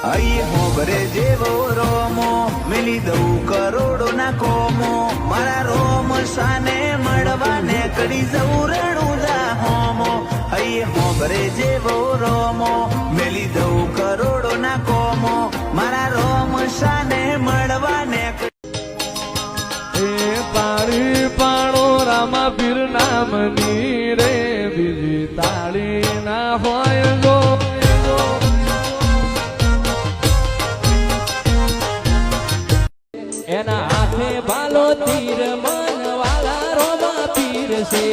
અહીં હોબરે જેવો રોમો મેલી દઉં કરોડો ના કોમો મારા રોમ સાને મળવાને કડી જવું રણુજા હોમો અહીં હોબરે જેવો રોમો મેલી દઉં કરોડો ના કોમો મારા રોમ સાને મળવાને પાણી પાણો રામા પીર નામની રે બીજી તાળી ના હોય જો એના હાથે ભાલો તીર મન વાળા રોમા પીર છે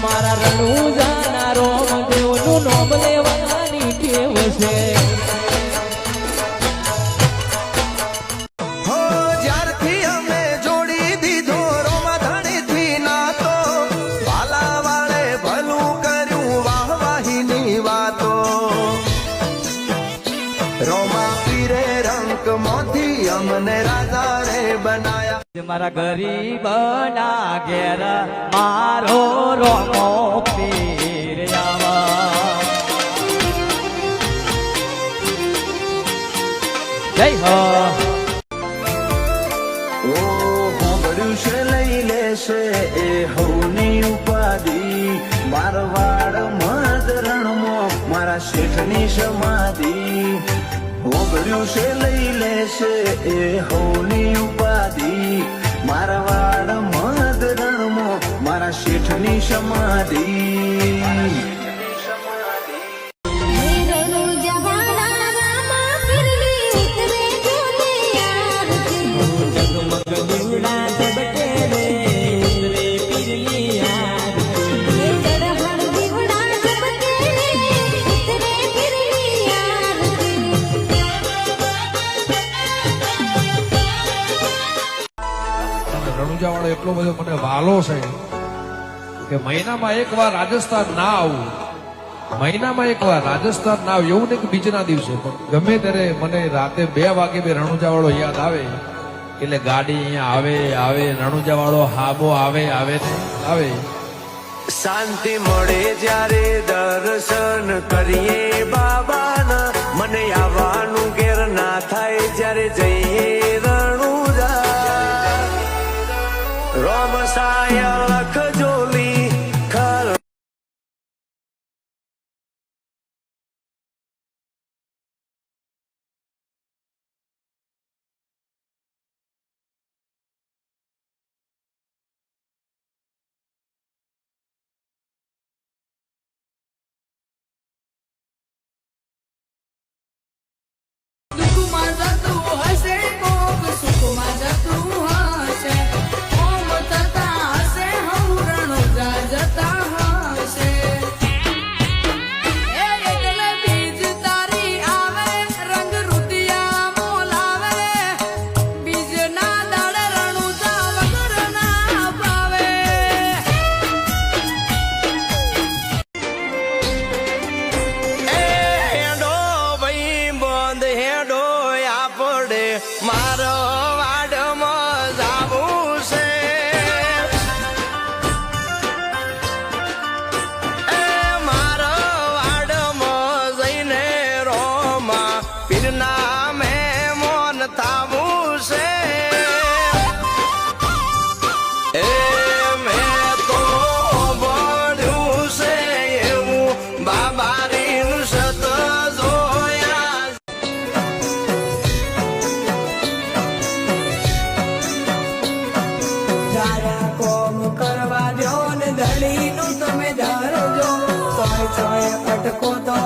મારા રણુજાના રોમ દેવનું નોમ લેવાની ટેવ છે અમને રાજા રે બનાયા મારા ગરીબ ના ઘેર મારો રોમો પીર આવા જય હો ઓ હોબળ્યું છે લઈ લેશે એ હવની ઉપાધિ મારવાડ મદ રણમો મારા શેઠની સમાધિ હોબળ્યું છે લઈ લેશે એ હવની ઉપાધિ મારવાડ મદ રણમો મારા શેઠની સમાધિ રણુજાવાળો એટલો બધો મને વાલો છે કે મહિનામાં એકવાર રાજસ્થાન ના આવું મહિનામાં એકવાર રાજસ્થાન ના આવું એવું નહીં કે બીજના દિવસે પણ ગમે ત્યારે મને રાતે 2 વાગે બે રણુજાવાળો યાદ આવે એટલે ગાડી અહીંયા આવે રણુજાવાળો હાબો આવે આવે શાંતિ મળે જ્યારે દર્શન કરીએ બાબાના મને આવવાનું ઘેર ના થાય જ્યારે જઈએ રણુજા રોમ સાય લખ જોલી ખર કરવા દો ને ધડીનું તમે ધરજો સોય અટકો તો